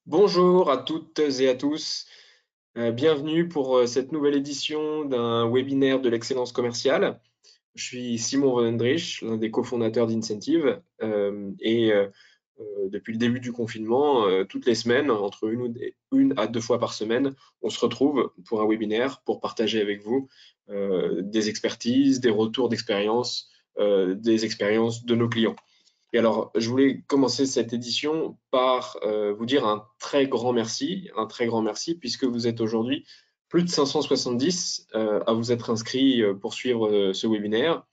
Bonjour à toutes et à tous. Bienvenue pour cette nouvelle édition d'un webinaire de l'excellence commerciale. Je suis Simon Rodendrich, l'un des cofondateurs d'Incentive, depuis le début du confinement, toutes les semaines, entre une à deux fois par semaine, on se retrouve pour un webinaire pour partager avec vous des expertises, des retours d'expérience, des expériences de nos clients. Et alors, je voulais commencer cette édition par vous dire un très grand merci, puisque vous êtes aujourd'hui plus de 570 à vous être inscrits pour suivre ce webinaire.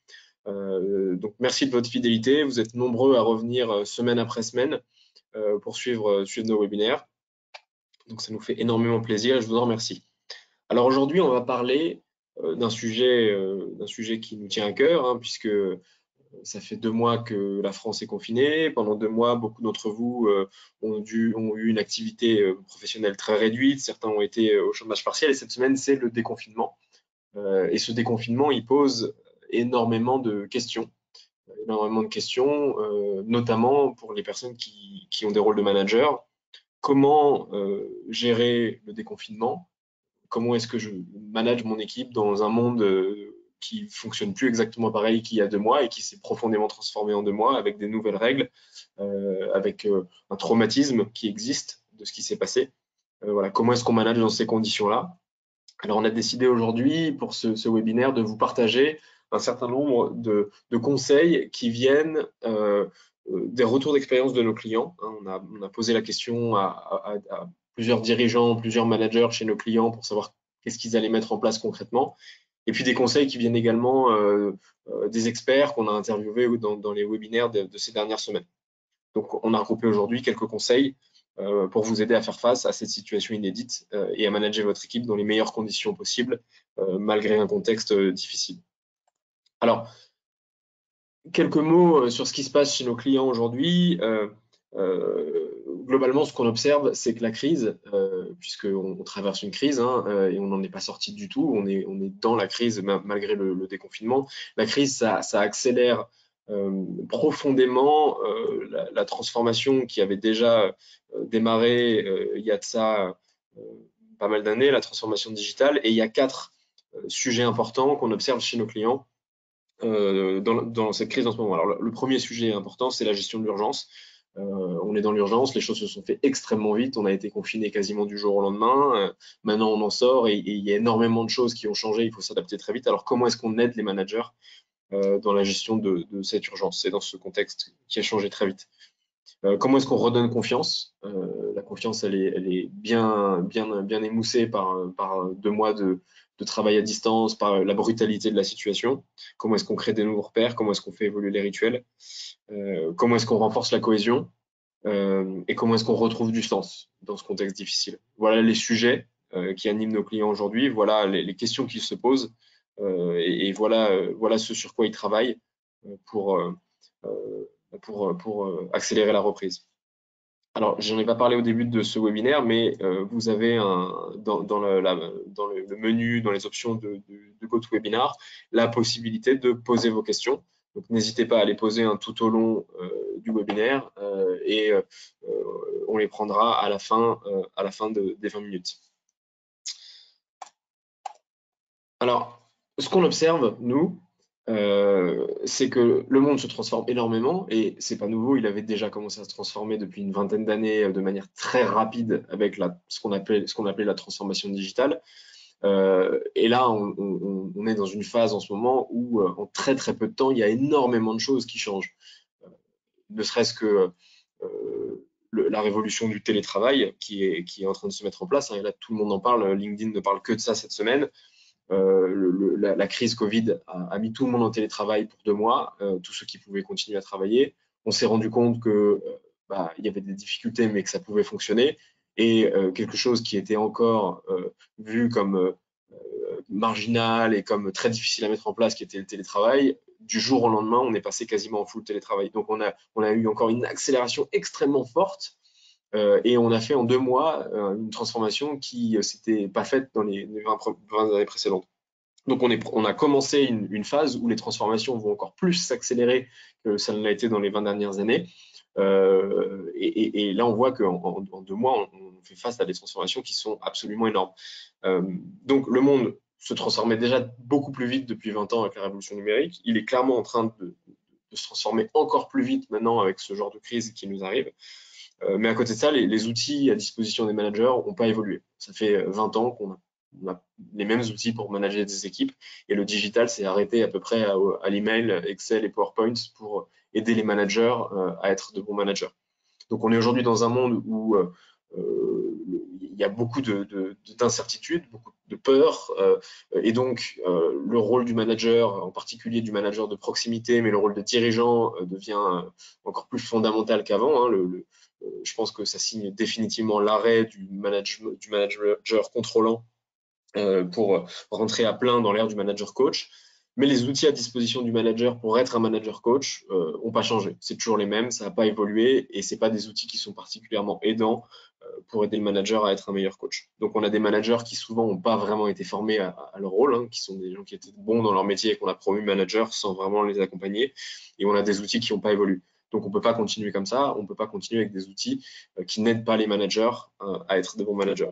Donc, merci de votre fidélité. Vous êtes nombreux à revenir semaine après semaine pour suivre nos webinaires. Donc, ça nous fait énormément plaisir et je vous en remercie. Alors aujourd'hui, on va parler d'un sujet qui nous tient à cœur, hein, puisque ça fait 2 mois que la France est confinée. Pendant 2 mois, beaucoup d'entre vous ont eu une activité professionnelle très réduite. Certains ont été au chômage partiel. Et cette semaine, c'est le déconfinement. Et ce déconfinement, il pose énormément de questions. Notamment pour les personnes qui ont des rôles de manager. Comment gérer le déconfinement? Comment est-ce que je manage mon équipe dans un monde qui fonctionne plus exactement pareil qu'il y a 2 mois et qui s'est profondément transformé en 2 mois avec des nouvelles règles, avec un traumatisme qui existe de ce qui s'est passé. Voilà, comment est-ce qu'on manage dans ces conditions-là? Alors, on a décidé aujourd'hui, pour ce webinaire, de vous partager un certain nombre de conseils qui viennent des retours d'expérience de nos clients. On a posé la question à plusieurs dirigeants, plusieurs managers chez nos clients pour savoir qu'est-ce qu'ils allaient mettre en place concrètement. Et puis des conseils qui viennent également des experts qu'on a interviewés dans les webinaires de ces dernières semaines. Donc, on a regroupé aujourd'hui quelques conseils pour vous aider à faire face à cette situation inédite et à manager votre équipe dans les meilleures conditions possibles, malgré un contexte difficile. Alors, quelques mots sur ce qui se passe chez nos clients aujourd'hui. Globalement, ce qu'on observe, c'est que la crise, puisqu'on traverse une crise et on n'en est pas sorti du tout, on est dans la crise malgré le déconfinement. La crise, ça accélère profondément la transformation qui avait déjà démarré il y a de ça pas mal d'années, la transformation digitale. Et il y a 4 sujets importants qu'on observe chez nos clients dans cette crise en ce moment. Alors, le premier sujet important, c'est la gestion de l'urgence. On est dans l'urgence, les choses se sont fait extrêmement vite, on a été confiné quasiment du jour au lendemain, maintenant on en sort et il y a énormément de choses qui ont changé, il faut s'adapter très vite. Alors comment est-ce qu'on aide les managers dans la gestion de cette urgence? C'est dans ce contexte qui a changé très vite. Comment est-ce qu'on redonne confiance? La confiance, elle est bien émoussée par 2 mois de travail à distance, par la brutalité de la situation. Comment est-ce qu'on crée des nouveaux repères? Comment est-ce qu'on fait évoluer les rituels? Comment est-ce qu'on renforce la cohésion? Et comment est-ce qu'on retrouve du sens dans ce contexte difficile? Voilà les sujets qui animent nos clients aujourd'hui. Voilà les questions qu'ils se posent. Voilà ce sur quoi ils travaillent pour accélérer la reprise. Alors, j'en ai pas parlé au début de ce webinaire, mais vous avez dans le menu, dans les options de GoToWebinar, la possibilité de poser vos questions. Donc, n'hésitez pas à les poser tout au long du webinaire et on les prendra à la fin des 20 minutes. Alors, ce qu'on observe, nous, c'est que le monde se transforme énormément et c'est pas nouveau, il avait déjà commencé à se transformer depuis une vingtaine d'années de manière très rapide avec ce qu'on appelait la transformation digitale. Et là, on est dans une phase en ce moment où en très très peu de temps, il y a énormément de choses qui changent. Ne serait-ce que la révolution du télétravail qui est en train de se mettre en place. Et là, tout le monde en parle. LinkedIn ne parle que de ça cette semaine. La crise Covid a mis tout le monde en télétravail pour 2 mois, tous ceux qui pouvaient continuer à travailler. On s'est rendu compte que il y avait des difficultés, mais que ça pouvait fonctionner. Et quelque chose qui était encore vu comme marginal et comme très difficile à mettre en place, qui était le télétravail, du jour au lendemain, on est passé quasiment en full télétravail. Donc on a eu encore une accélération extrêmement forte et on a fait en 2 mois une transformation qui s'était pas faite dans les 20 années précédentes. Donc on a commencé une phase où les transformations vont encore plus s'accélérer que ça ne l'a été dans les 20 dernières années. Et là, on voit qu'en 2 mois, fait face à des transformations qui sont absolument énormes. Donc le monde se transformait déjà beaucoup plus vite depuis 20 ans avec la révolution numérique. Il est clairement en train de se transformer encore plus vite maintenant avec ce genre de crise qui nous arrive. Mais à côté de ça, les outils à disposition des managers n'ont pas évolué. Ça fait 20 ans qu'on a les mêmes outils pour manager des équipes et le digital s'est arrêté à peu près à l'email, Excel et PowerPoint pour aider les managers à être de bons managers. Donc on est aujourd'hui dans un monde où il y a beaucoup d'incertitudes, beaucoup de peur, et donc le rôle du manager, en particulier du manager de proximité, mais le rôle de dirigeant devient encore plus fondamental qu'avant. Je pense que ça signe définitivement l'arrêt du manager contrôlant pour rentrer à plein dans l'ère du manager coach. Mais les outils à disposition du manager pour être un manager coach n'ont pas changé. C'est toujours les mêmes, ça n'a pas évolué et c'est pas des outils qui sont particulièrement aidants pour aider le manager à être un meilleur coach. Donc on a des managers qui souvent n'ont pas vraiment été formés à leur rôle, hein, qui sont des gens qui étaient bons dans leur métier et qu'on a promu manager sans vraiment les accompagner. Et on a des outils qui n'ont pas évolué. Donc on ne peut pas continuer comme ça, on ne peut pas continuer avec des outils qui n'aident pas les managers à être de bons managers.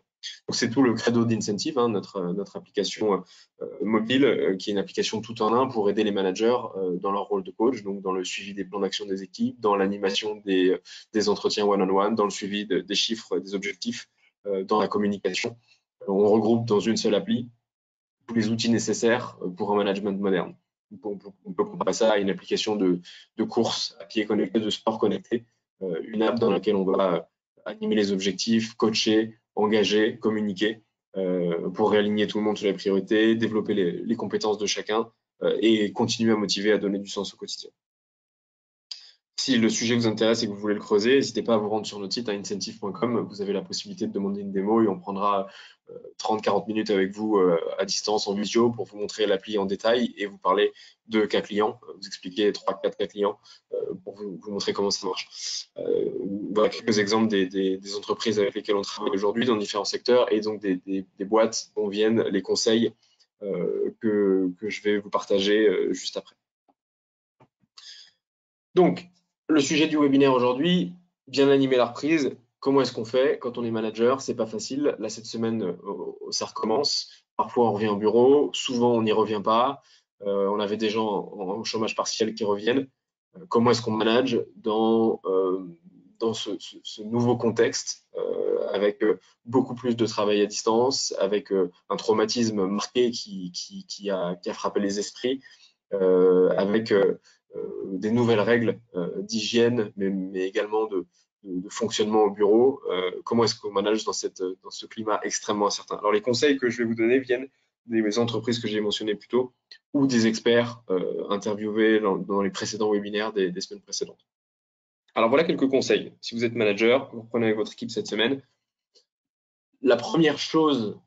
Donc c'est tout le credo d'Incentive, hein, notre application mobile, qui est une application tout en un pour aider les managers dans leur rôle de coach, donc dans le suivi des plans d'action des équipes, dans l'animation des entretiens one-on-one, dans le suivi des chiffres, des objectifs, dans la communication. On regroupe dans une seule appli tous les outils nécessaires pour un management moderne. On peut comparer ça à une application de course à pied connecté, de sport connecté, une app dans laquelle on va animer les objectifs, coacher, engager, communiquer pour réaligner tout le monde sur les priorités, développer les compétences de chacun et continuer à motiver, à donner du sens au quotidien. Si le sujet vous intéresse et que vous voulez le creuser, n'hésitez pas à vous rendre sur notre site à incentive.com. Vous avez la possibilité de demander une démo et on prendra 30-40 minutes avec vous à distance en visio pour vous montrer l'appli en détail et vous parler de cas clients, vous expliquer 3-4 cas clients pour vous montrer comment ça marche. Voilà quelques exemples des entreprises avec lesquelles on travaille aujourd'hui dans différents secteurs et donc des boîtes dont viennent les conseils que je vais vous partager juste après. Donc, le sujet du webinaire aujourd'hui, bien animer la reprise. Comment est-ce qu'on fait quand on est manager? C'est pas facile. Là, cette semaine, ça recommence. Parfois, on revient au bureau. Souvent, on n'y revient pas. On avait des gens en chômage partiel qui reviennent. Comment est-ce qu'on manage dans ce nouveau contexte avec beaucoup plus de travail à distance, avec un traumatisme marqué qui a frappé les esprits, avec des nouvelles règles d'hygiène, mais également de fonctionnement au bureau. Comment est-ce qu'on manage dans ce climat extrêmement incertain? Alors, les conseils que je vais vous donner viennent des entreprises que j'ai mentionnées plus tôt ou des experts interviewés dans les précédents webinaires des semaines précédentes. Alors, voilà quelques conseils. Si vous êtes manager, vous reprenez avec votre équipe cette semaine. La première chose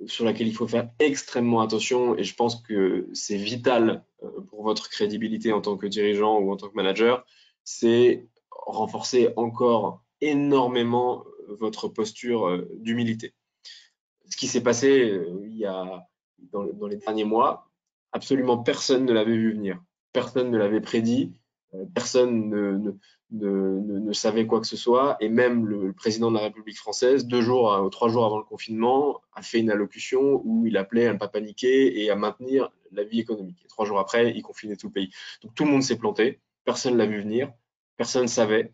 sur laquelle il faut faire extrêmement attention, et je pense que c'est vital pour votre crédibilité en tant que dirigeant ou en tant que manager, c'est renforcer encore énormément votre posture d'humilité. Ce qui s'est passé dans les derniers mois, absolument personne ne l'avait vu venir. Personne ne l'avait prédit. Personne ne savait quoi que ce soit. Et même le président de la République française, 2 jours ou 3 jours avant le confinement, a fait une allocution où il appelait à ne pas paniquer et à maintenir la vie économique. Et 3 jours après, il confinait tout le pays. Donc tout le monde s'est planté. Personne ne l'a vu venir. Personne ne savait.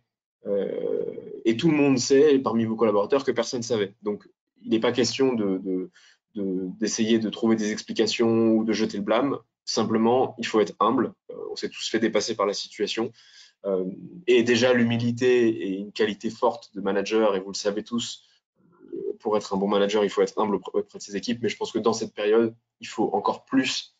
Et tout le monde sait, parmi vos collaborateurs, que personne ne savait. Donc il n'est pas question d'essayer de trouver des explications ou de jeter le blâme. Simplement, il faut être humble. On s'est tous fait dépasser par la situation. Et déjà, l'humilité est une qualité forte de manager, et vous le savez tous, pour être un bon manager, il faut être humble auprès de ses équipes. Mais je pense que dans cette période, il faut encore plus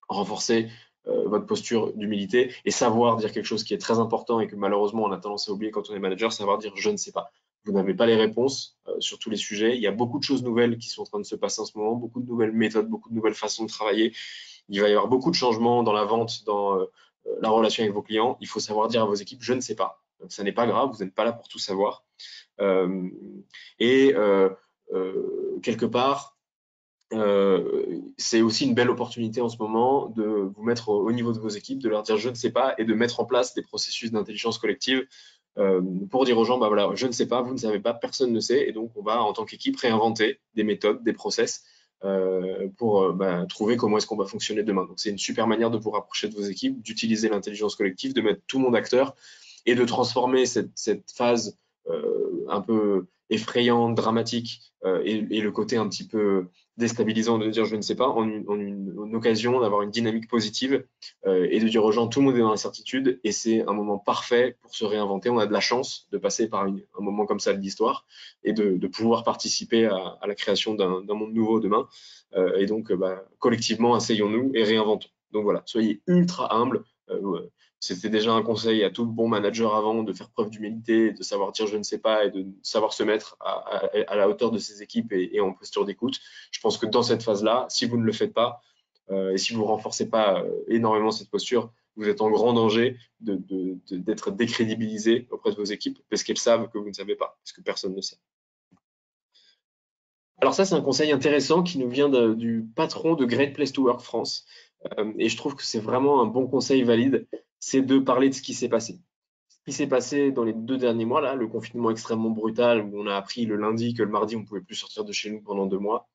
renforcer votre posture d'humilité et savoir dire quelque chose qui est très important et que malheureusement on a tendance à oublier quand on est manager, savoir dire je ne sais pas. Vous n'avez pas les réponses sur tous les sujets. Il y a beaucoup de choses nouvelles qui sont en train de se passer en ce moment, beaucoup de nouvelles méthodes, beaucoup de nouvelles façons de travailler. Il va y avoir beaucoup de changements dans la vente, dans la relation avec vos clients. Il faut savoir dire à vos équipes je ne sais pas. Donc, ça n'est pas grave, vous n'êtes pas là pour tout savoir. Quelque part, c'est aussi une belle opportunité en ce moment de vous mettre au niveau de vos équipes, de leur dire je ne sais pas et de mettre en place des processus d'intelligence collective pour dire aux gens, bah voilà, je ne sais pas, vous ne savez pas, personne ne sait, et donc on va en tant qu'équipe réinventer des méthodes, des process pour trouver comment est-ce qu'on va fonctionner demain. Donc c'est une super manière de vous rapprocher de vos équipes, d'utiliser l'intelligence collective, de mettre tout le monde acteur et de transformer cette phase un peu effrayante, dramatique et le côté un petit peu déstabilisant de dire je ne sais pas en une occasion d'avoir une dynamique positive et de dire aux gens tout le monde est dans l'incertitude et c'est un moment parfait pour se réinventer. On a de la chance de passer par un moment comme ça de l'histoire et de pouvoir participer à la création d'un monde nouveau demain. Et donc, collectivement, asseyons-nous et réinventons. Donc voilà, soyez ultra humbles. C'était déjà un conseil à tout bon manager avant de faire preuve d'humilité, de savoir dire je ne sais pas et de savoir se mettre à la hauteur de ses équipes et en posture d'écoute. Je pense que dans cette phase-là, si vous ne le faites pas et si vous ne renforcez pas énormément cette posture, vous êtes en grand danger d'être décrédibilisé auprès de vos équipes parce qu'elles savent que vous ne savez pas, parce que personne ne sait. Alors ça, c'est un conseil intéressant qui nous vient du patron de Great Place to Work France. Et je trouve que c'est vraiment un bon conseil valide, c'est de parler de ce qui s'est passé. Ce qui s'est passé dans les 2 derniers mois, là, le confinement extrêmement brutal, où on a appris le lundi que le mardi, on ne pouvait plus sortir de chez nous pendant 2 mois,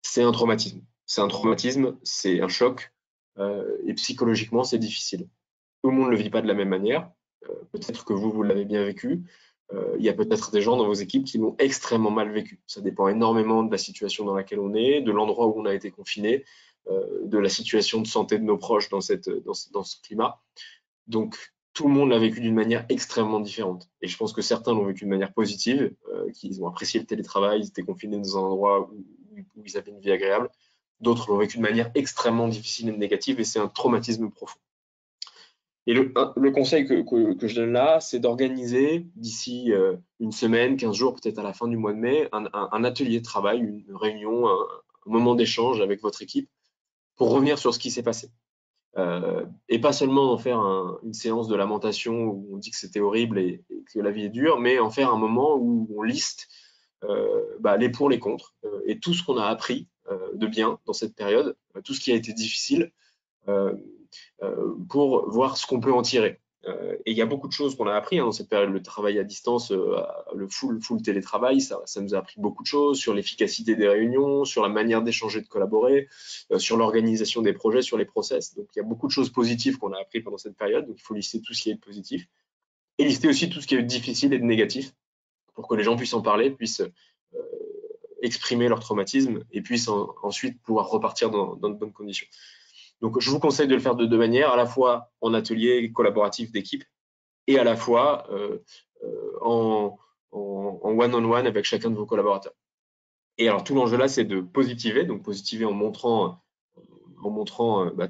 c'est un traumatisme. C'est un traumatisme, c'est un choc, et psychologiquement, c'est difficile. Tout le monde ne le vit pas de la même manière. Peut-être que vous l'avez bien vécu. Il y a peut-être des gens dans vos équipes qui l'ont extrêmement mal vécu. Ça dépend énormément de la situation dans laquelle on est, de l'endroit où on a été confiné, de la situation de santé de nos proches dans ce climat. Donc, tout le monde l'a vécu d'une manière extrêmement différente. Et je pense que certains l'ont vécu de manière positive, qu'ils ont apprécié le télétravail, ils étaient confinés dans un endroit où ils avaient une vie agréable. D'autres l'ont vécu de manière extrêmement difficile et négative, et c'est un traumatisme profond. Et le conseil que je donne là, c'est d'organiser d'ici une semaine, 15 jours, peut-être à la fin du mois de mai, un atelier de travail, une réunion, un moment d'échange avec votre équipe pour revenir sur ce qui s'est passé. Et pas seulement en faire une séance de lamentation où on dit que c'était horrible et que la vie est dure, mais en faire un moment où on liste les pour, les contre, et tout ce qu'on a appris de bien dans cette période, tout ce qui a été difficile, euh, pour voir ce qu'on peut en tirer. Et il y a beaucoup de choses qu'on a appris dans cette période. Le travail à distance, le full télétravail, ça nous a appris beaucoup de choses sur l'efficacité des réunions, sur la manière d'échanger, de collaborer, sur l'organisation des projets, sur les process. Donc il y a beaucoup de choses positives qu'on a appris pendant cette période. Donc il faut lister tout ce qui est de positif et lister aussi tout ce qui est de difficile et de négatif pour que les gens puissent en parler, puissent exprimer leur traumatisme et puissent ensuite pouvoir repartir dans de bonnes conditions. Donc, je vous conseille de le faire de 2 manières, à la fois en atelier collaboratif d'équipe et à la fois en one-on-one avec chacun de vos collaborateurs. Et alors, tout l'enjeu là, c'est de positiver, donc positiver en montrant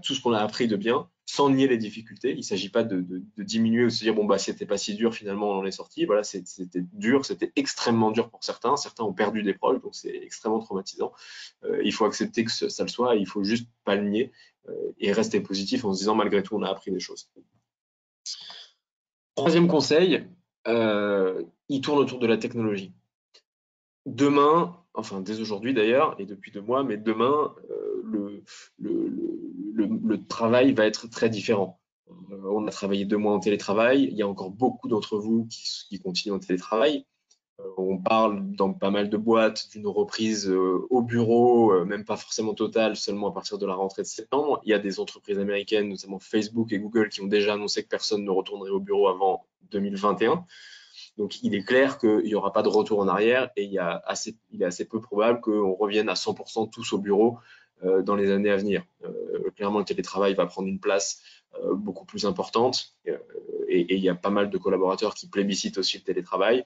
tout ce qu'on a appris de bien, sans nier les difficultés. Il ne s'agit pas de diminuer ou de se dire, bon, c'était pas si dur, finalement, on en est sorti. Voilà, c'était dur, c'était extrêmement dur pour certains. Certains ont perdu des proches, donc c'est extrêmement traumatisant. Il faut accepter que ça le soit, il faut juste pas le nier et rester positif en se disant, malgré tout, on a appris des choses. Troisième conseil, il tourne autour de la technologie. Demain, enfin dès aujourd'hui d'ailleurs, et depuis 2 mois, mais demain, le travail va être très différent. On a travaillé 2 mois en télétravail, il y a encore beaucoup d'entre vous qui continuent en télétravail. On parle dans pas mal de boîtes d'une reprise au bureau, même pas forcément totale, seulement à partir de la rentrée de septembre. Il y a des entreprises américaines, notamment Facebook et Google, qui ont déjà annoncé que personne ne retournerait au bureau avant 2021. Donc, il est clair qu'il n'y aura pas de retour en arrière et il est assez peu probable qu'on revienne à 100% tous au bureau dans les années à venir. Clairement, le télétravail va prendre une place beaucoup plus importante et il y a pas mal de collaborateurs qui plébiscitent aussi le télétravail.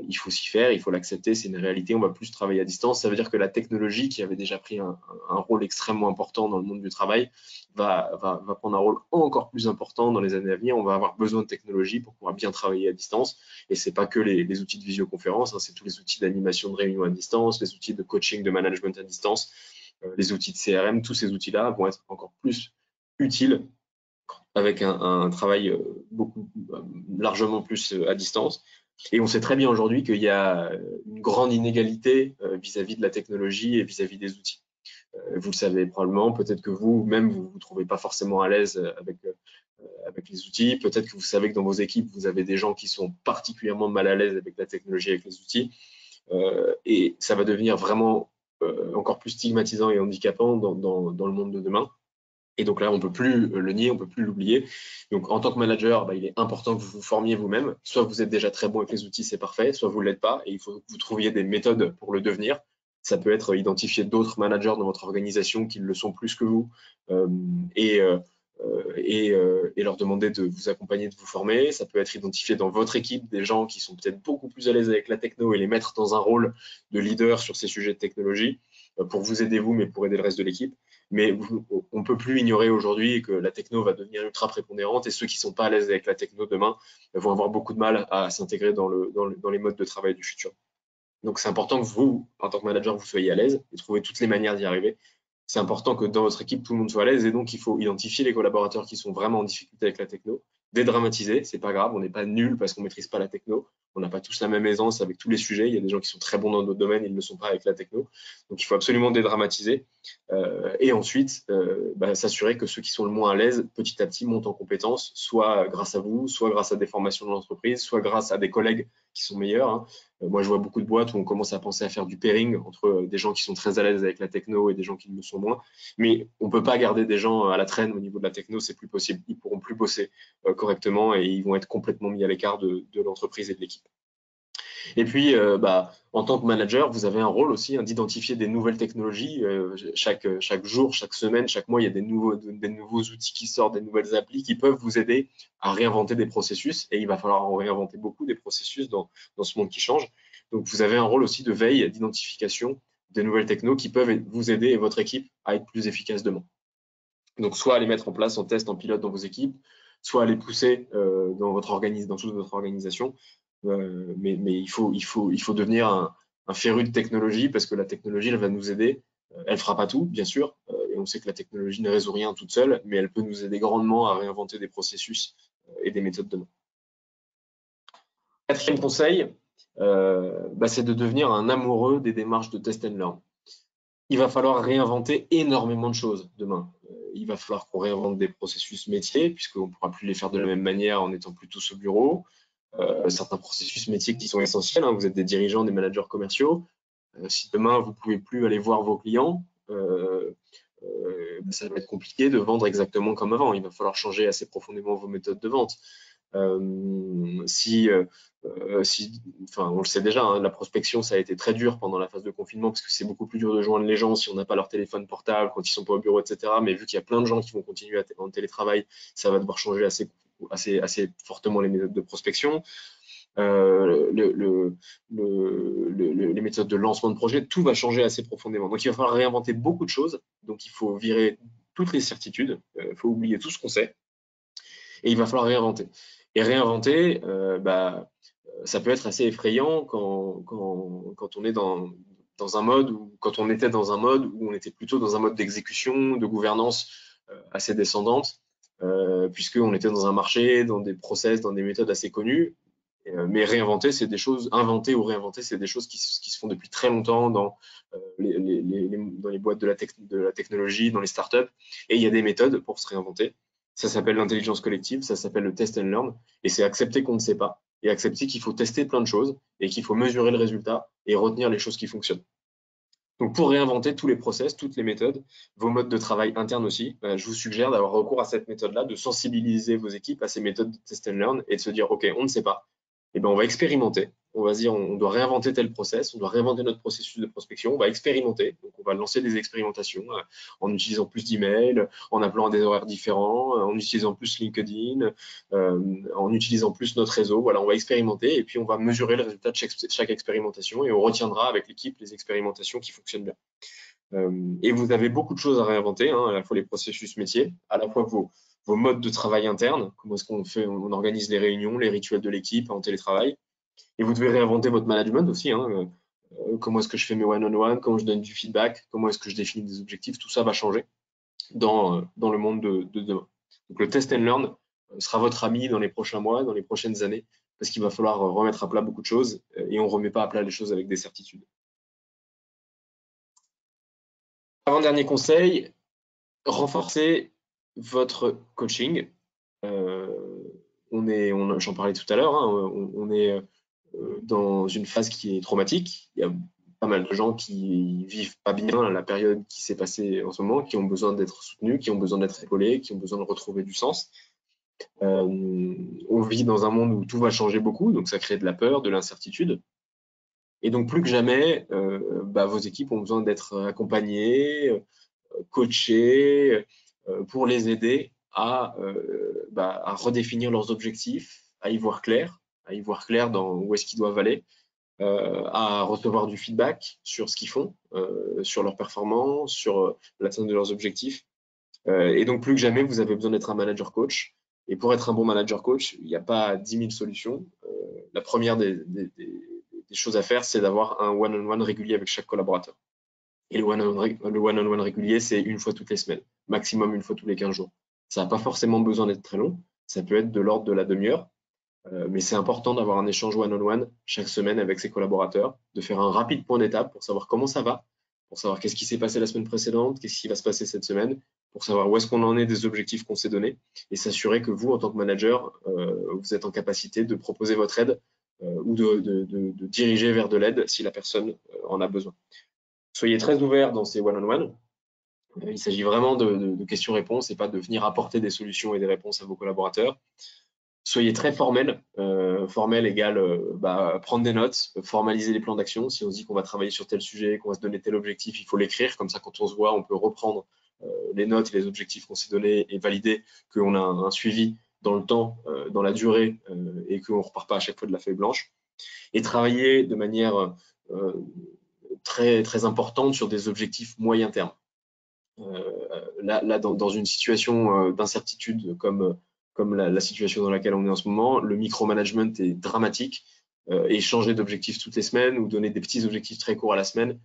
Il faut s'y faire, il faut l'accepter, c'est une réalité, on va plus travailler à distance. Ça veut dire que la technologie, qui avait déjà pris un rôle extrêmement important dans le monde du travail, va prendre un rôle encore plus important dans les années à venir. On va avoir besoin de technologie pour pouvoir bien travailler à distance. Et ce n'est pas que les outils de visioconférence, c'est tous les outils d'animation de réunion à distance, les outils de coaching, de management à distance, les outils de CRM, tous ces outils-là vont être encore plus utiles avec un travail largement plus à distance. Et on sait très bien aujourd'hui qu'il y a une grande inégalité vis-à-vis de la technologie et vis-à-vis des outils. Vous le savez probablement, peut-être que vous-même, vous ne vous trouvez pas forcément à l'aise avec les outils. Peut-être que vous savez que dans vos équipes, vous avez des gens qui sont particulièrement mal à l'aise avec la technologie, avec les outils. Et ça va devenir vraiment encore plus stigmatisant et handicapant dans le monde de demain. Et donc là, on ne peut plus le nier, on ne peut plus l'oublier. Donc en tant que manager, il est important que vous vous formiez vous-même. Soit vous êtes déjà très bon avec les outils, c'est parfait, soit vous ne l'êtes pas, et il faut que vous trouviez des méthodes pour le devenir. Ça peut être identifier d'autres managers dans votre organisation qui le sont plus que vous, et, et leur demander de vous accompagner, de vous former. Ça peut être identifier dans votre équipe des gens qui sont peut-être beaucoup plus à l'aise avec la techno et les mettre dans un rôle de leader sur ces sujets de technologie pour vous aider vous, mais pour aider le reste de l'équipe. Mais on ne peut plus ignorer aujourd'hui que la techno va devenir ultra prépondérante et ceux qui ne sont pas à l'aise avec la techno demain vont avoir beaucoup de mal à s'intégrer dans les modes de travail du futur. Donc c'est important que vous, en tant que manager, vous soyez à l'aise et trouver toutes les manières d'y arriver. C'est important que dans votre équipe, tout le monde soit à l'aise et donc il faut identifier les collaborateurs qui sont vraiment en difficulté avec la techno, dédramatiser, c'est pas grave, on n'est pas nul parce qu'on maîtrise pas la techno, on n'a pas tous la même aisance avec tous les sujets, il y a des gens qui sont très bons dans d'autres domaines, ils ne le sont pas avec la techno, donc il faut absolument dédramatiser et ensuite s'assurer que ceux qui sont le moins à l'aise, petit à petit, montent en compétences, soit grâce à vous, soit grâce à des formations de l'entreprise, soit grâce à des collègues qui sont meilleurs, hein. Moi, je vois beaucoup de boîtes où on commence à penser à faire du pairing entre des gens qui sont très à l'aise avec la techno et des gens qui le sont moins. Mais on ne peut pas garder des gens à la traîne au niveau de la techno, c'est plus possible. Ils ne pourront plus bosser correctement et ils vont être complètement mis à l'écart de l'entreprise et de l'équipe. Et puis, en tant que manager, vous avez un rôle aussi d'identifier des nouvelles technologies. Chaque jour, chaque semaine, chaque mois, il y a des nouveaux outils qui sortent, des nouvelles applis qui peuvent vous aider à réinventer des processus. Et il va falloir en réinventer beaucoup des processus dans ce monde qui change. Donc, vous avez un rôle aussi de veille, d'identification des nouvelles technos qui peuvent vous aider et votre équipe à être plus efficace demain. Donc, soit à les mettre en place en test, en pilote dans vos équipes, soit à les pousser dans toute votre organisation. Mais il faut devenir un féru de technologie parce que la technologie, elle va nous aider. Elle fera pas tout, bien sûr, et on sait que la technologie ne résout rien toute seule, mais elle peut nous aider grandement à réinventer des processus et des méthodes demain. Quatrième conseil, c'est de devenir un amoureux des démarches de test and learn. Il va falloir réinventer énormément de choses demain. Il va falloir qu'on réinvente des processus métiers, puisqu'on ne pourra plus les faire de la même manière en étant plus tous au bureau. Certains processus métiers qui sont essentiels, hein, vous êtes des dirigeants, des managers commerciaux. Si demain, vous ne pouvez plus aller voir vos clients, ça va être compliqué de vendre exactement comme avant. Il va falloir changer assez profondément vos méthodes de vente. On le sait déjà, hein, la prospection, ça a été très dur pendant la phase de confinement parce que c'est beaucoup plus dur de joindre les gens si on n'a pas leur téléphone portable, quand ils sont pas au bureau, etc. Mais vu qu'il y a plein de gens qui vont continuer en télétravail, ça va devoir changer assez fortement les méthodes de prospection. Les méthodes de lancement de projet, tout va changer assez profondément. Donc, il va falloir réinventer beaucoup de choses. Donc, il faut virer toutes les certitudes. Il faut oublier tout ce qu'on sait. Et il va falloir réinventer. Et réinventer, ça peut être assez effrayant quand on est dans un mode ou quand on était dans un mode où on était plutôt dans un mode d'exécution, de gouvernance assez descendante, puisqu'on était dans un marché, dans des process, dans des méthodes assez connues. Mais réinventer, c'est des choses, inventer ou réinventer, c'est des choses qui se font depuis très longtemps dans les boîtes de la technologie, dans les startups. Et il y a des méthodes pour se réinventer. Ça s'appelle l'intelligence collective, ça s'appelle le test and learn. Et c'est accepter qu'on ne sait pas et accepter qu'il faut tester plein de choses et qu'il faut mesurer le résultat et retenir les choses qui fonctionnent. Donc, pour réinventer tous les process, toutes les méthodes, vos modes de travail internes aussi, je vous suggère d'avoir recours à cette méthode-là, de sensibiliser vos équipes à ces méthodes de test and learn et de se dire, OK, on ne sait pas. Eh ben, on va expérimenter. On va se dire, on doit réinventer tel process, on doit réinventer notre processus de prospection, on va expérimenter. Donc, on va lancer des expérimentations en utilisant plus d'emails, en appelant à des horaires différents, en utilisant plus LinkedIn, en utilisant plus notre réseau. Voilà, on va expérimenter et puis on va mesurer le résultat de chaque expérimentation et on retiendra avec l'équipe les expérimentations qui fonctionnent bien. Et vous avez beaucoup de choses à réinventer, hein, à la fois les processus métiers, à la fois vos modes de travail internes, comment est-ce on organise les réunions, les rituels de l'équipe en télétravail. Et vous devez réinventer votre management aussi, hein, comment est-ce que je fais mes one-on-one, comment je donne du feedback, comment est-ce que je définis des objectifs, tout ça va changer dans le monde de demain. Donc le test and learn sera votre ami dans les prochains mois, dans les prochaines années, parce qu'il va falloir remettre à plat beaucoup de choses et on ne remet pas à plat les choses avec des certitudes. Avant-dernier conseil, renforcer votre coaching j'en parlais tout à l'heure, hein, on est dans une phase qui est traumatique. Il y a pas mal de gens qui vivent pas bien la période qui s'est passée en ce moment, qui ont besoin d'être soutenus, qui ont besoin d'être épaulés, qui ont besoin de retrouver du sens. On vit dans un monde où tout va changer beaucoup, donc ça crée de la peur, de l'incertitude. Et donc plus que jamais, vos équipes ont besoin d'être accompagnées, coachées, pour les aider à redéfinir leurs objectifs, à y voir clair dans où est-ce qu'ils doivent aller, à recevoir du feedback sur ce qu'ils font, sur leur performance, sur l'atteinte de leurs objectifs. Et donc, plus que jamais, vous avez besoin d'être un manager coach. Et pour être un bon manager coach, il n'y a pas 10 000 solutions. La première des choses à faire, c'est d'avoir un one-on-one régulier avec chaque collaborateur. Et le one-on-one régulier, c'est une fois toutes les semaines, maximum une fois tous les 15 jours. Ça n'a pas forcément besoin d'être très long. Ça peut être de l'ordre de la demi-heure. Mais c'est important d'avoir un échange one-on-one chaque semaine avec ses collaborateurs, de faire un rapide point d'étape pour savoir comment ça va, pour savoir qu'est-ce qui s'est passé la semaine précédente, qu'est-ce qui va se passer cette semaine, pour savoir où est-ce qu'on en est des objectifs qu'on s'est donnés, et s'assurer que vous, en tant que manager, vous êtes en capacité de proposer votre aide ou de diriger vers de l'aide si la personne en a besoin. Soyez très ouverts dans ces one-on-one. Il s'agit vraiment de questions-réponses et pas de venir apporter des solutions et des réponses à vos collaborateurs. Soyez très formel. Formel égale prendre des notes, formaliser les plans d'action. Si on se dit qu'on va travailler sur tel sujet, qu'on va se donner tel objectif, il faut l'écrire. Comme ça, quand on se voit, on peut reprendre les notes et les objectifs qu'on s'est donnés et valider qu'on a un suivi dans le temps, dans la durée, et qu'on ne repart pas à chaque fois de la feuille blanche. Et travailler de manière très, très importante sur des objectifs moyen terme. Là dans une situation d'incertitude comme la situation dans laquelle on est en ce moment, le micromanagement est dramatique et changer d'objectif toutes les semaines ou donner des petits objectifs très courts à la semaine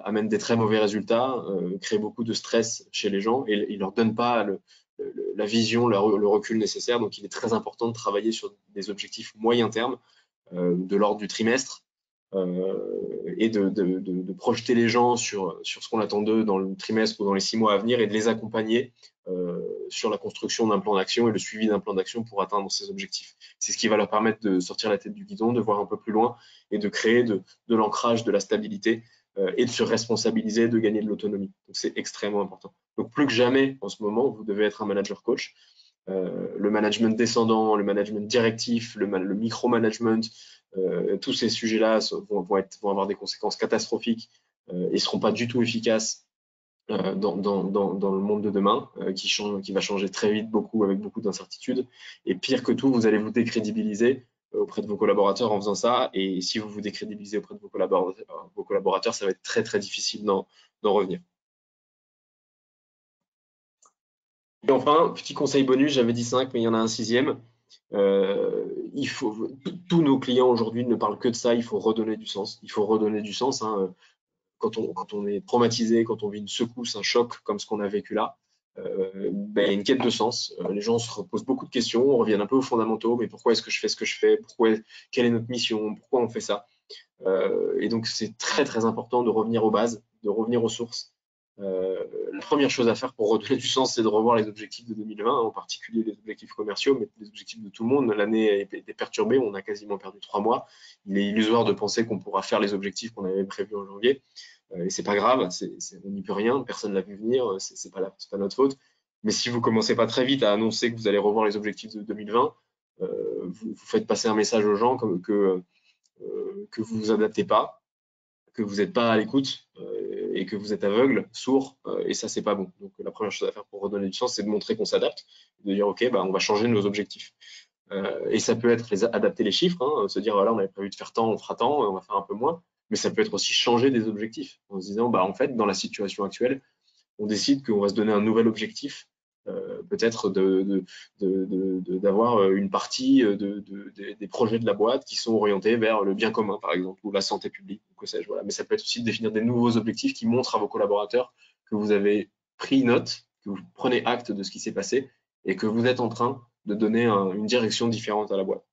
amène des très mauvais résultats, crée beaucoup de stress chez les gens et il leur donne pas la vision, le recul nécessaire. Donc il est très important de travailler sur des objectifs moyen terme de l'ordre du trimestre et de projeter les gens sur ce qu'on attend d'eux dans le trimestre ou dans les 6 mois à venir et de les accompagner sur la construction d'un plan d'action et le suivi d'un plan d'action pour atteindre ces objectifs. C'est ce qui va leur permettre de sortir la tête du guidon, de voir un peu plus loin et de créer de l'ancrage, de la stabilité et de se responsabiliser, de gagner de l'autonomie. Donc c'est extrêmement important. Donc plus que jamais en ce moment, vous devez être un manager coach. Le management descendant, le management directif, le micromanagement, tous ces sujets-là vont avoir des conséquences catastrophiques et ne seront pas du tout efficaces dans le monde de demain, qui va changer très vite, avec beaucoup d'incertitudes. Et pire que tout, vous allez vous décrédibiliser auprès de vos collaborateurs en faisant ça. Et si vous vous décrédibilisez auprès de vos collaborateurs, ça va être très très difficile d'en revenir. Et enfin, petit conseil bonus, j'avais dit 5, mais il y en a un sixième. Tous nos clients aujourd'hui ne parlent que de ça, il faut redonner du sens. Il faut redonner du sens. Hein. Quand on est traumatisé, quand on vit une secousse, un choc comme ce qu'on a vécu là, il y a une quête de sens. Les gens se posent beaucoup de questions, on revient un peu aux fondamentaux, mais pourquoi est-ce que je fais ce que je fais? Quelle est notre mission? Pourquoi on fait ça? Et donc c'est très très important de revenir aux bases, de revenir aux sources. La première chose à faire pour redonner du sens, c'est de revoir les objectifs de 2020, en particulier les objectifs commerciaux, mais les objectifs de tout le monde. L'année a été perturbée, on a quasiment perdu 3 mois. Il est illusoire de penser qu'on pourra faire les objectifs qu'on avait prévus en janvier. Et c'est pas grave, on n'y peut rien, personne l'a vu venir, c'est pas notre faute. Mais si vous commencez pas très vite à annoncer que vous allez revoir les objectifs de 2020, vous faites passer un message aux gens que vous vous adaptez pas, que vous n'êtes pas à l'écoute et que vous êtes aveugle, sourd, et ça c'est pas bon. Donc la première chose à faire pour redonner du sens, c'est de montrer qu'on s'adapte, de dire ok, on va changer nos objectifs. Et ça peut être adapter les chiffres, hein, se dire voilà, on avait prévu de faire tant, on fera tant, on va faire un peu moins. Mais ça peut être aussi changer des objectifs en se disant en fait, dans la situation actuelle, on décide qu'on va se donner un nouvel objectif, peut-être d'avoir une partie des projets de la boîte qui sont orientés vers le bien commun, par exemple, ou la santé publique, ou que sais-je. Voilà. Mais ça peut être aussi de définir des nouveaux objectifs qui montrent à vos collaborateurs que vous avez pris note, que vous prenez acte de ce qui s'est passé et que vous êtes en train de donner une direction différente à la boîte.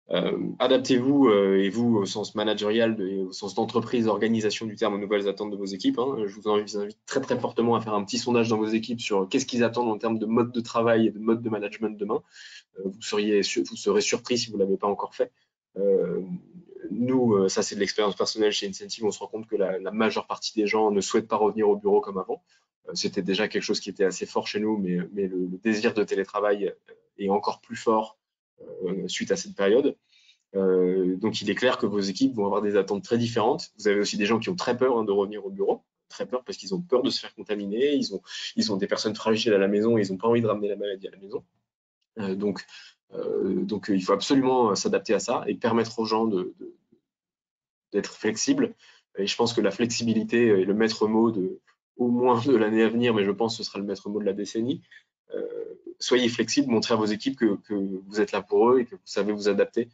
Adaptez-vous, et vous, au sens managérial, au sens d'entreprise, organisation du terme, aux nouvelles attentes de vos équipes. Hein. Je vous invite très très fortement à faire un petit sondage dans vos équipes sur qu'est-ce qu'ils attendent en termes de mode de travail et de mode de management demain. Vous serez surpris si vous ne l'avez pas encore fait. Nous, ça c'est de l'expérience personnelle chez Incentive, on se rend compte que la majeure partie des gens ne souhaitent pas revenir au bureau comme avant. C'était déjà quelque chose qui était assez fort chez nous, mais le désir de télétravail est encore plus fort suite à cette période. Donc il est clair que vos équipes vont avoir des attentes très différentes. Vous avez aussi des gens qui ont très peur de revenir au bureau, très peur parce qu'ils ont peur de se faire contaminer, ils ont des personnes fragiles à la maison et ils n'ont pas envie de ramener la maladie à la maison. Donc il faut absolument s'adapter à ça et permettre aux gens d'être flexibles. Et je pense que la flexibilité est le maître mot au moins de l'année à venir, mais je pense que ce sera le maître mot de la décennie. Soyez flexibles, montrez à vos équipes que vous êtes là pour eux et que vous savez vous adapter,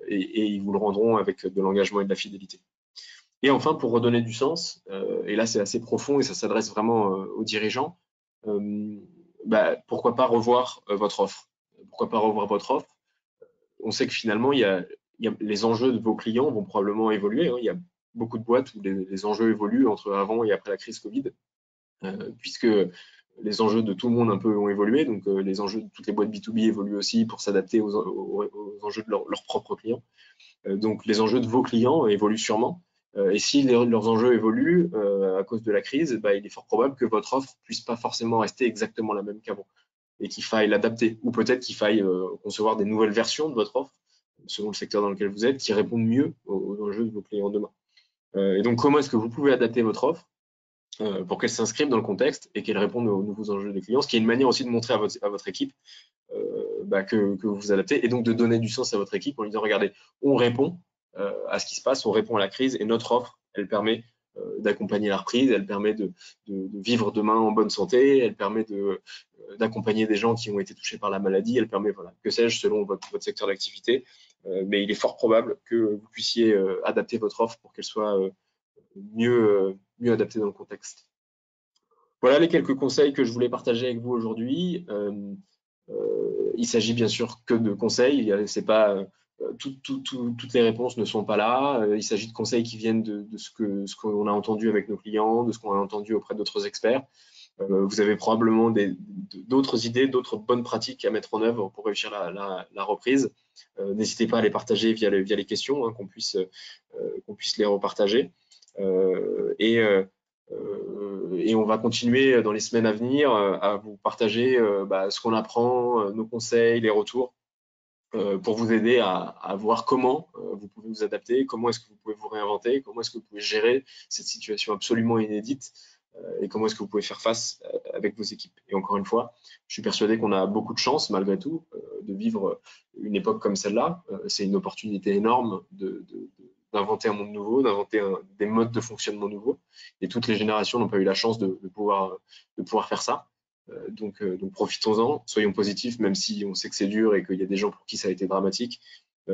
et ils vous le rendront avec de l'engagement et de la fidélité. Et enfin, pour redonner du sens, et là c'est assez profond et ça s'adresse vraiment aux dirigeants, pourquoi pas revoir votre offre? Pourquoi pas revoir votre offre? On sait que finalement, les enjeux de vos clients vont probablement évoluer. Hein. Il y a beaucoup de boîtes où les enjeux évoluent entre avant et après la crise Covid, puisque les enjeux de tout le monde un peu ont évolué. Donc, les enjeux de toutes les boîtes B2B évoluent aussi pour s'adapter aux enjeux de leurs propres clients. Donc, les enjeux de vos clients évoluent sûrement. Et si leurs enjeux évoluent à cause de la crise, il est fort probable que votre offre puisse pas forcément rester exactement la même qu'avant et qu'il faille l'adapter. Ou peut-être qu'il faille concevoir des nouvelles versions de votre offre, selon le secteur dans lequel vous êtes, qui répondent mieux aux enjeux de vos clients demain. Et donc, comment est-ce que vous pouvez adapter votre offre pour qu'elle s'inscrive dans le contexte et qu'elle réponde aux nouveaux enjeux des clients, ce qui est une manière aussi de montrer à votre équipe que vous vous adaptez et donc de donner du sens à votre équipe en lui disant, regardez, on répond à ce qui se passe, on répond à la crise et notre offre, elle permet d'accompagner la reprise, elle permet de vivre demain en bonne santé, elle permet d'accompagner des gens qui ont été touchés par la maladie, elle permet, voilà, que sais-je, selon votre secteur d'activité. Mais il est fort probable que vous puissiez adapter votre offre pour qu'elle soit mieux adaptée dans le contexte. Voilà les quelques conseils que je voulais partager avec vous aujourd'hui. Il s'agit bien sûr que de conseils. C'est pas toutes les réponses ne sont pas là. Il s'agit de conseils qui viennent de ce qu'on a entendu avec nos clients, de ce qu'on a entendu auprès d'autres experts. Vous avez probablement d'autres idées, d'autres bonnes pratiques à mettre en œuvre pour réussir la reprise. N'hésitez pas à les partager via les questions, hein, qu'on puisse les repartager. Et on va continuer dans les semaines à venir à vous partager ce qu'on apprend, nos conseils, les retours, pour vous aider à voir comment vous pouvez vous adapter, comment est-ce que vous pouvez vous réinventer, comment est-ce que vous pouvez gérer cette situation absolument inédite et comment est-ce que vous pouvez faire face avec vos équipes. Et encore une fois, je suis persuadé qu'on a beaucoup de chance, malgré tout, de vivre une époque comme celle-là. C'est une opportunité énorme d'inventer un monde nouveau, d'inventer des modes de fonctionnement nouveaux. Et toutes les générations n'ont pas eu la chance de pouvoir faire ça. Donc profitons-en, soyons positifs, même si on sait que c'est dur et qu'il y a des gens pour qui ça a été dramatique.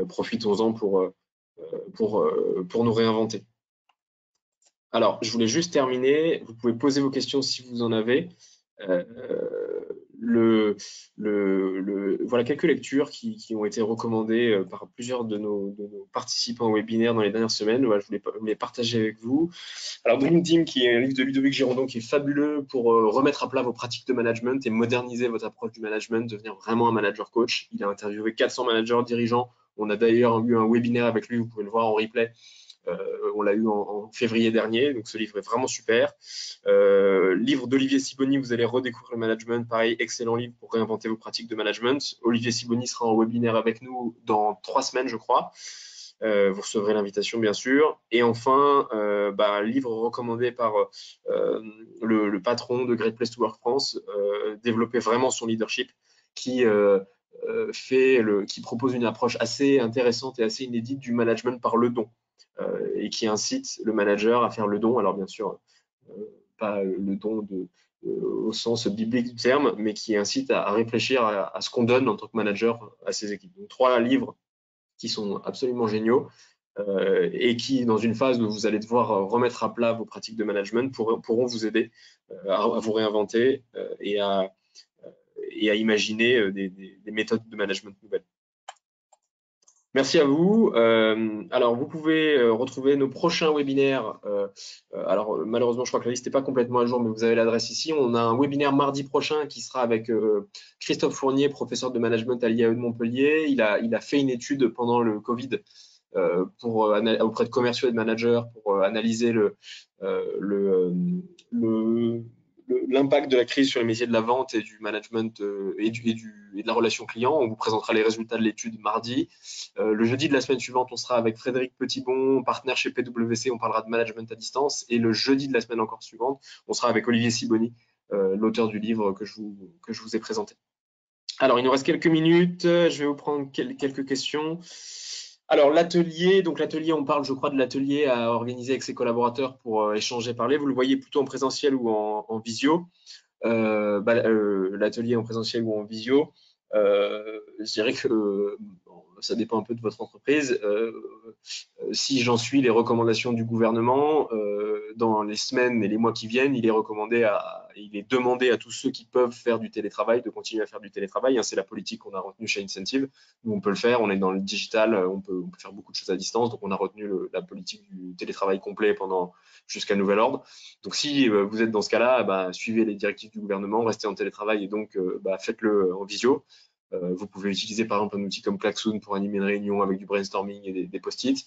Profitons-en pour nous réinventer. Alors, je voulais juste terminer. Vous pouvez poser vos questions si vous en avez. Voilà quelques lectures qui ont été recommandées par plusieurs de nos participants au webinaire dans les dernières semaines. Voilà, je voulais les partager avec vous. Alors, Dream Team, qui est un livre de Ludovic Girondon, qui est fabuleux pour remettre à plat vos pratiques de management et moderniser votre approche du management, devenir vraiment un manager coach. Il a interviewé 400 managers dirigeants. On a d'ailleurs eu un webinaire avec lui, vous pouvez le voir en replay. On l'a eu en février dernier, donc ce livre est vraiment super. Livre d'Olivier Sibony, vous allez redécouvrir le management. Pareil, excellent livre pour réinventer vos pratiques de management. Olivier Sibony sera en webinaire avec nous dans 3 semaines, je crois. Vous recevrez l'invitation, bien sûr. Et enfin, livre recommandé par le patron de Great Place to Work France, développer vraiment son leadership, qui propose une approche assez intéressante et assez inédite du management par le don. Et qui incite le manager à faire le don. Alors bien sûr, pas le don au sens biblique du terme, mais qui incite à réfléchir à ce qu'on donne en tant que manager à ses équipes. Donc 3 livres qui sont absolument géniaux et qui, dans une phase où vous allez devoir remettre à plat vos pratiques de management, pourront vous aider à vous réinventer et à imaginer des méthodes de management nouvelles. Merci à vous. Alors, vous pouvez retrouver nos prochains webinaires. Alors, malheureusement, je crois que la liste n'est pas complètement à jour, mais vous avez l'adresse ici. On a un webinaire mardi prochain qui sera avec Christophe Fournier, professeur de management à l'IAE de Montpellier. Il a fait une étude pendant le Covid auprès de commerciaux et de managers pour analyser le, l'impact de la crise sur les métiers de la vente et du management et de la relation client. On vous présentera les résultats de l'étude mardi. Le jeudi de la semaine suivante, on sera avec Frédéric Petitbon, partenaire chez PwC, on parlera de management à distance. Et le jeudi de la semaine encore suivante, on sera avec Olivier Siboni, l'auteur du livre que je vous ai présenté. Alors, il nous reste quelques minutes. Je vais vous prendre quelques questions. Alors, l'atelier, on parle, je crois, de l'atelier à organiser avec ses collaborateurs pour échanger, parler. Vous le voyez plutôt en présentiel ou en visio. L'atelier en présentiel ou en visio, je dirais que ça dépend un peu de votre entreprise. Si j'en suis les recommandations du gouvernement, dans les semaines et les mois qui viennent, il est demandé à tous ceux qui peuvent faire du télétravail de continuer à faire du télétravail. C'est la politique qu'on a retenue chez Incentive. Nous, on peut le faire, on est dans le digital, on peut faire beaucoup de choses à distance. Donc, on a retenu la politique du télétravail complet jusqu'à nouvel ordre. Donc, si vous êtes dans ce cas-là, suivez les directives du gouvernement, restez en télétravail et donc faites-le en visio. Vous pouvez utiliser par exemple un outil comme Klaxoon pour animer une réunion avec du brainstorming et des post-it.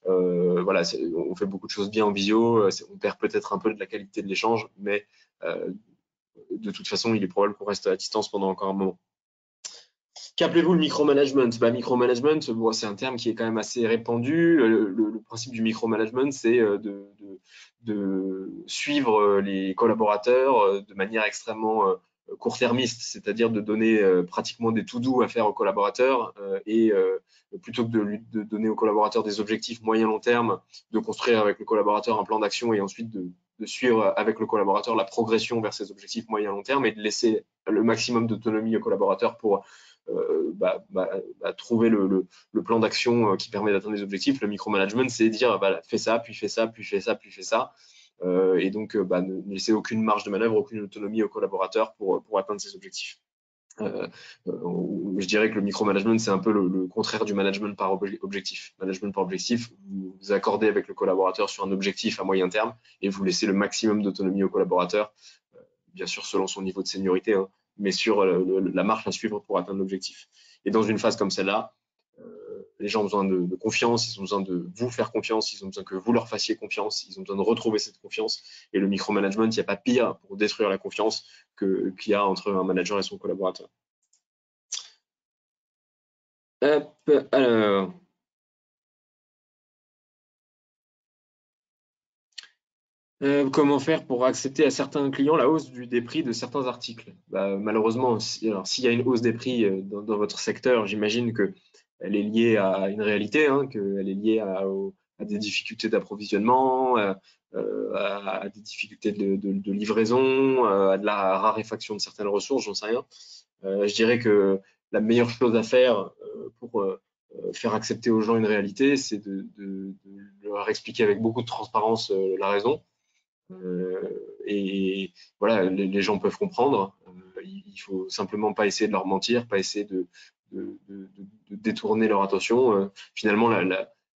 Voilà, on fait beaucoup de choses bien en visio. On perd peut-être un peu de la qualité de l'échange, mais de toute façon, il est probable qu'on reste à distance pendant encore un moment. Qu'appelez-vous le micromanagement? Micromanagement, c'est un terme qui est quand même assez répandu. Le principe du micromanagement, c'est de suivre les collaborateurs de manière extrêmement court-termiste, c'est-à-dire de donner pratiquement des to-do à faire aux collaborateurs et plutôt que de donner aux collaborateurs des objectifs moyen-long terme, de construire avec le collaborateur un plan d'action et ensuite de suivre avec le collaborateur la progression vers ces objectifs moyen-long terme et de laisser le maximum d'autonomie aux collaborateurs pour trouver le plan d'action qui permet d'atteindre les objectifs. Le micromanagement, c'est dire fais ça, puis fais ça, puis fais ça, puis fais ça. Et donc, ne laisser aucune marge de manœuvre, aucune autonomie aux collaborateurs pour atteindre ces objectifs. Je dirais que le micromanagement, c'est un peu le contraire du management par objectif. Management par objectif, vous vous accordez avec le collaborateur sur un objectif à moyen terme et vous laissez le maximum d'autonomie au collaborateur, bien sûr selon son niveau de seniorité, hein, mais sur la marche à suivre pour atteindre l'objectif. Et dans une phase comme celle-là, les gens ont besoin de confiance, ils ont besoin de vous faire confiance, ils ont besoin que vous leur fassiez confiance, ils ont besoin de retrouver cette confiance. Et le micromanagement, il n'y a pas pire pour détruire la confiance qu'il y a entre un manager et son collaborateur. Hop, alors. Comment faire pour accepter à certains clients la hausse des prix de certains articles? Malheureusement, s'il y a une hausse des prix dans votre secteur, j'imagine qu'elle est liée à une réalité, hein, qu'elle est liée à des difficultés d'approvisionnement, à des difficultés de livraison, à de la raréfaction de certaines ressources, j'en sais rien. Je dirais que la meilleure chose à faire pour faire accepter aux gens une réalité, c'est de leur expliquer avec beaucoup de transparence la raison. Et voilà, les gens peuvent comprendre. Il faut simplement pas essayer de leur mentir, pas essayer de détourner leur attention. Finalement,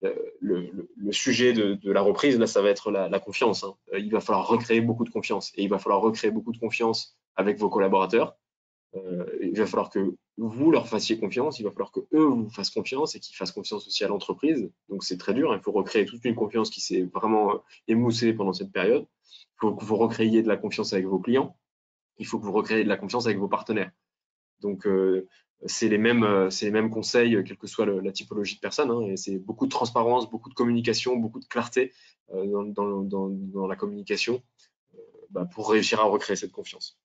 le sujet de la reprise, là, ça va être la confiance, hein. Il va falloir recréer beaucoup de confiance et il va falloir recréer beaucoup de confiance avec vos collaborateurs. Il va falloir que vous leur fassiez confiance, il va falloir que eux vous fassent confiance et qu'ils fassent confiance aussi à l'entreprise. Donc c'est très dur, il faut recréer toute une confiance qui s'est vraiment émoussée pendant cette période. Il faut que vous recréiez de la confiance avec vos clients, il faut que vous recréiez de la confiance avec vos partenaires. Donc c'est les mêmes conseils, quelle que soit la typologie de personne, hein, et c'est beaucoup de transparence, beaucoup de communication, beaucoup de clarté dans la communication pour réussir à recréer cette confiance.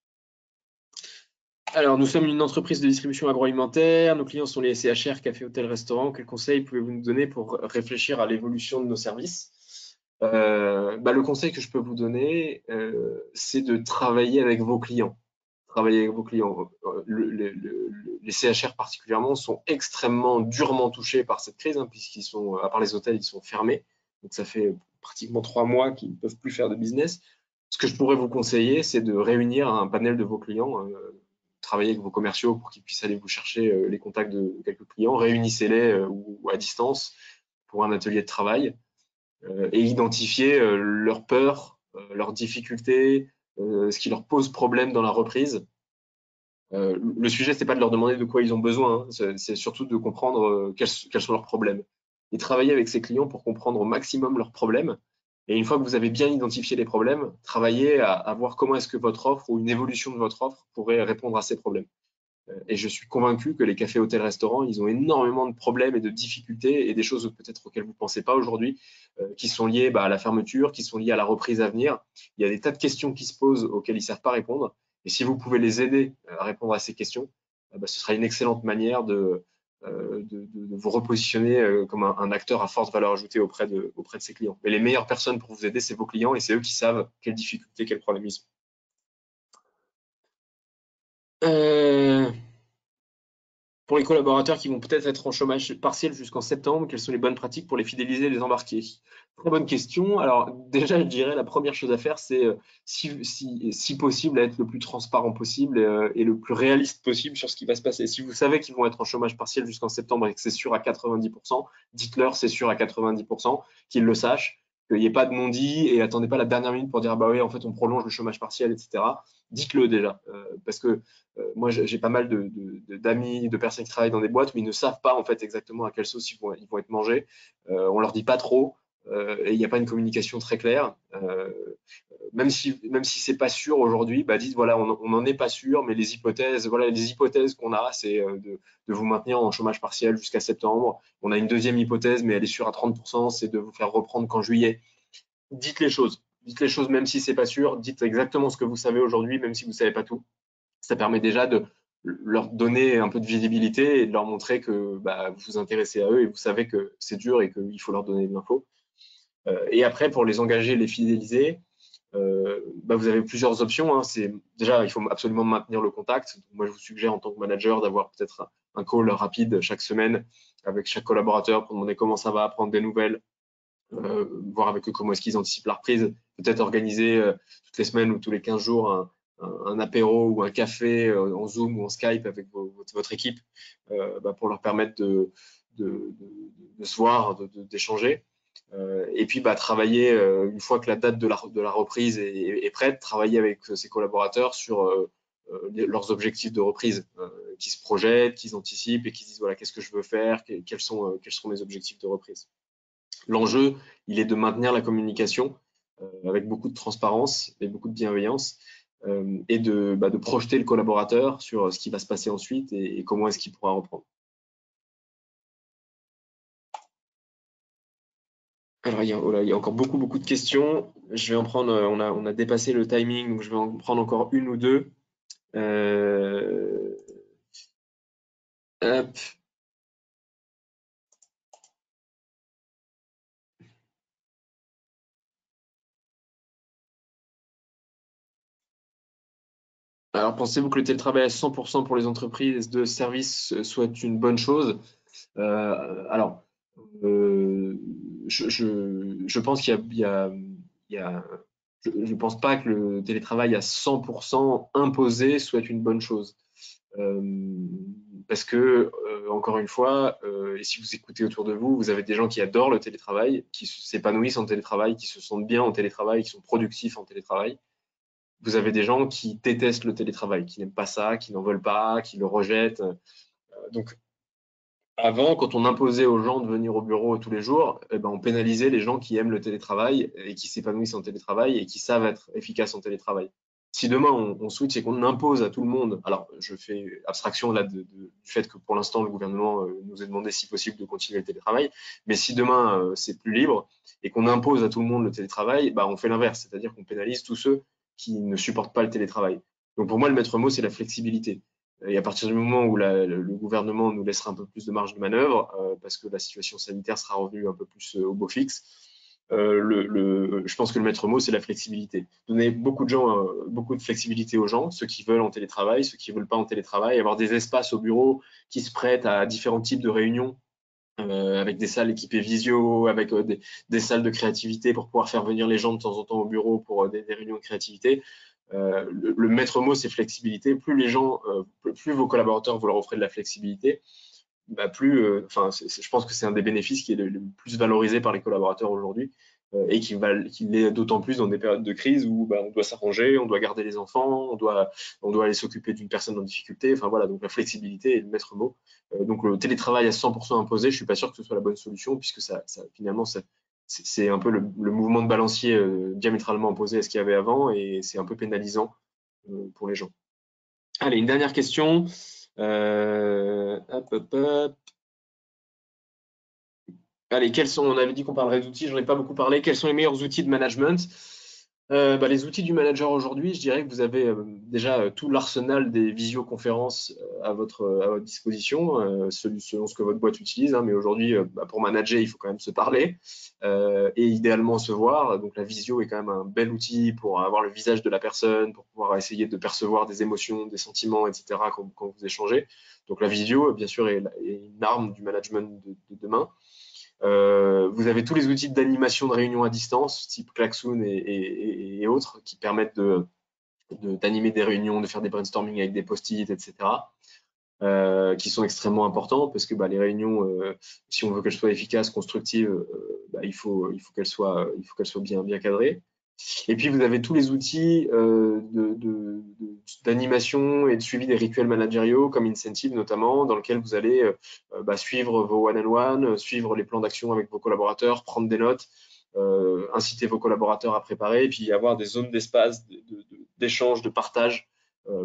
Alors, nous sommes une entreprise de distribution agroalimentaire. Nos clients sont les CHR, café, hôtel, restaurant. Quels conseils pouvez-vous nous donner pour réfléchir à l'évolution de nos services? Le conseil que je peux vous donner, c'est de travailler avec vos clients. Travailler avec vos clients. Les CHR particulièrement sont extrêmement durement touchés par cette crise, hein, puisqu'ils sont, à part les hôtels, ils sont fermés. Donc, ça fait pratiquement 3 mois qu'ils ne peuvent plus faire de business. Ce que je pourrais vous conseiller, c'est de réunir un panel de vos clients, travaillez avec vos commerciaux pour qu'ils puissent aller vous chercher les contacts de quelques clients, réunissez-les ou à distance pour un atelier de travail et identifier leurs peurs, leurs difficultés, ce qui leur pose problème dans la reprise. Le sujet, c'est pas de leur demander de quoi ils ont besoin, hein, c'est surtout de comprendre quels sont leurs problèmes. Et travailler avec ces clients pour comprendre au maximum leurs problèmes. Et une fois que vous avez bien identifié les problèmes, travailler à voir comment est-ce que votre offre ou une évolution de votre offre pourrait répondre à ces problèmes. Et je suis convaincu que les cafés, hôtels, restaurants, ils ont énormément de problèmes et de difficultés et des choses peut-être auxquelles vous ne pensez pas aujourd'hui, qui sont liées à la fermeture, qui sont liées à la reprise à venir. Il y a des tas de questions qui se posent auxquelles ils ne savent pas répondre. Et si vous pouvez les aider à répondre à ces questions, ce sera une excellente manière de vous repositionner comme un acteur à forte valeur ajoutée auprès de ses clients. Mais les meilleures personnes pour vous aider, c'est vos clients et c'est eux qui savent quelles difficultés, quels problèmes ils ont. Pour les collaborateurs qui vont peut-être être en chômage partiel jusqu'en septembre, quelles sont les bonnes pratiques pour les fidéliser et les embarquer? Très bonne question. Alors déjà, je dirais la première chose à faire, c'est si possible, être le plus transparent possible et le plus réaliste possible sur ce qui va se passer. Si vous savez qu'ils vont être en chômage partiel jusqu'en septembre et que c'est sûr à 90%, dites-leur c'est sûr à 90%, qu'ils le sachent, qu'il n'y ait pas de non-dit et attendez pas la dernière minute pour dire bah oui, en fait, on prolonge le chômage partiel, etc. Dites-le déjà, parce que moi, j'ai pas mal d'amis, de personnes qui travaillent dans des boîtes, mais ils ne savent pas en fait exactement à quelle sauce ils vont être mangés. On leur dit pas trop et il n'y a pas une communication très claire. Même si c'est pas sûr aujourd'hui, dites voilà, on n'en est pas sûr, mais les hypothèses qu'on a, c'est de vous maintenir en chômage partiel jusqu'à septembre. On a une deuxième hypothèse, mais elle est sûre à 30%, c'est de vous faire reprendre qu'en juillet. Dites les choses. Dites les choses même si c'est pas sûr. Dites exactement ce que vous savez aujourd'hui, même si vous savez pas tout. Ça permet déjà de leur donner un peu de visibilité et de leur montrer que vous vous intéressez à eux et vous savez que c'est dur et qu'il faut leur donner de l'info. Et après, pour les engager, les fidéliser, vous avez plusieurs options. Hein. Déjà, il faut absolument maintenir le contact. Moi, je vous suggère en tant que manager d'avoir peut-être un call rapide chaque semaine avec chaque collaborateur pour demander comment ça va, prendre des nouvelles, voir avec eux comment est-ce qu'ils anticipent la reprise. Peut-être organiser toutes les semaines ou tous les 15 jours un apéro ou un café en Zoom ou en Skype avec votre équipe pour leur permettre de se voir, d'échanger. Et puis travailler, une fois que la date de la reprise est prête, travailler avec ses collaborateurs sur leurs objectifs de reprise, qui se projettent, qui anticipent et qui se disent voilà, qu'est-ce que je veux faire, quels sont mes objectifs de reprise. L'enjeu, il est de maintenir la communication avec beaucoup de transparence et beaucoup de bienveillance et de projeter le collaborateur sur ce qui va se passer ensuite et comment est-ce qu'il pourra reprendre. Alors, il y a encore beaucoup de questions. Je vais en prendre, on a dépassé le timing, donc je vais en prendre encore une ou deux. Hop. Alors, pensez-vous que le télétravail à 100% pour les entreprises de services soit une bonne chose? Alors, je pense je pense pas que le télétravail à 100% imposé soit une bonne chose. Parce que, encore une fois, et si vous écoutez autour de vous, vous avez des gens qui adorent le télétravail, qui s'épanouissent en télétravail, qui se sentent bien en télétravail, qui sont productifs en télétravail. Vous avez des gens qui détestent le télétravail, qui n'aiment pas ça, qui n'en veulent pas, qui le rejettent. Donc, avant, quand on imposait aux gens de venir au bureau tous les jours, on pénalisait les gens qui aiment le télétravail et qui s'épanouissent en télétravail et qui savent être efficaces en télétravail. Si demain on switch et qu'on impose à tout le monde, alors je fais abstraction là du fait que pour l'instant le gouvernement nous a demandé si possible de continuer le télétravail, mais si demain c'est plus libre et qu'on impose à tout le monde le télétravail, on fait l'inverse, c'est-à-dire qu'on pénalise tous ceux qui ne supportent pas le télétravail. Donc pour moi le maître mot c'est la flexibilité. Et à partir du moment où le gouvernement nous laissera un peu plus de marge de manœuvre, parce que la situation sanitaire sera revenue un peu plus au beau fixe, je pense que le maître mot, c'est la flexibilité. Donner beaucoup de flexibilité aux gens, ceux qui veulent en télétravail, ceux qui ne veulent pas en télétravail, avoir des espaces au bureau qui se prêtent à différents types de réunions, avec des salles équipées visio, avec des salles de créativité pour pouvoir faire venir les gens de temps en temps au bureau pour des réunions de créativité. Le maître mot, c'est flexibilité. Plus les gens, plus vos collaborateurs vous leur offrez de la flexibilité, bah plus, je pense que c'est un des bénéfices qui est le plus valorisé par les collaborateurs aujourd'hui et qui l'est d'autant plus dans des périodes de crise où bah, on doit s'arranger, on doit garder les enfants, on doit aller s'occuper d'une personne en difficulté. Enfin voilà, donc la flexibilité est le maître mot. Donc le télétravail à 100% imposé, je suis pas sûr que ce soit la bonne solution puisque finalement c'est un peu le mouvement de balancier diamétralement opposé à ce qu'il y avait avant et c'est un peu pénalisant pour les gens. Allez, une dernière question. Hop, hop, hop. Allez, on avait dit qu'on parlerait d'outils, j'en ai pas beaucoup parlé. Quels sont les meilleurs outils de management? Les outils du manager aujourd'hui, je dirais que vous avez déjà tout l'arsenal des visioconférences à votre disposition, selon ce que votre boîte utilise. Hein, mais aujourd'hui, pour manager, il faut quand même se parler et idéalement se voir. Donc la visio est quand même un bel outil pour avoir le visage de la personne, pour pouvoir essayer de percevoir des émotions, des sentiments, etc. quand vous échangez. Donc la visio, bien sûr, est une arme du management de demain. Vous avez tous les outils d'animation de réunion à distance, type Klaxoon et autres, qui permettent d'animer des réunions, de faire des brainstorming avec des post-it, etc. Qui sont extrêmement importants parce que les réunions, si on veut qu'elles soient efficaces, constructives, il faut qu'elles soient bien cadrées. Et puis, vous avez tous les outils d'animation et de suivi des rituels managériaux, comme Incentive notamment, dans lequel vous allez suivre vos one-on-one, suivre les plans d'action avec vos collaborateurs, prendre des notes, inciter vos collaborateurs à préparer, et puis avoir des zones d'espace, d'échange, de partage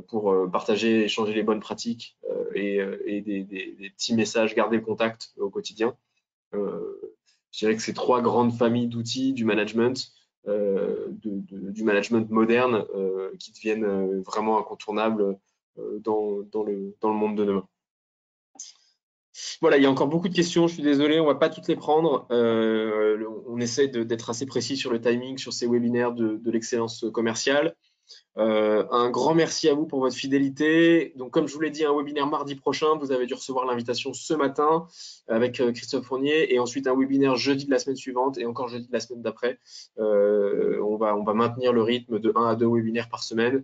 pour partager, échanger les bonnes pratiques et des petits messages, garder le contact au quotidien. Je dirais que ces trois grandes familles d'outils du management, du management moderne, qui deviennent vraiment incontournables dans le monde de demain. Voilà, il y a encore beaucoup de questions, je suis désolé, on va pas toutes les prendre. On essaie d'être assez précis sur le timing, sur ces webinaires de l'excellence commerciale. Un grand merci à vous pour votre fidélité. Donc, comme je vous l'ai dit, un webinaire mardi prochain. Vous avez dû recevoir l'invitation ce matin avec Christophe Fournier et ensuite un webinaire jeudi de la semaine suivante et encore jeudi de la semaine d'après. On va maintenir le rythme de 1 à 2 webinaires par semaine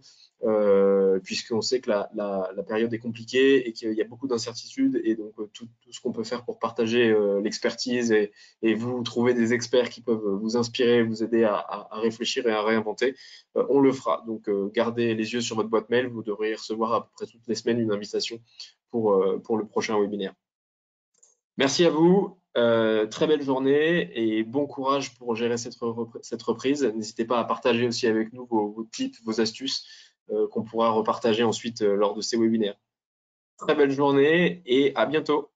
puisqu'on sait que la période est compliquée et qu'il y a beaucoup d'incertitudes et donc tout ce qu'on peut faire pour partager l'expertise et vous trouver des experts qui peuvent vous inspirer, vous aider à réfléchir et à réinventer, on le fera. Donc, gardez les yeux sur votre boîte mail. Vous devriez recevoir à peu près toutes les semaines une invitation pour le prochain webinaire. Merci à vous. Très belle journée et bon courage pour gérer cette reprise. N'hésitez pas à partager aussi avec nous vos tips, vos astuces qu'on pourra repartager ensuite lors de ces webinaires. Très belle journée et à bientôt.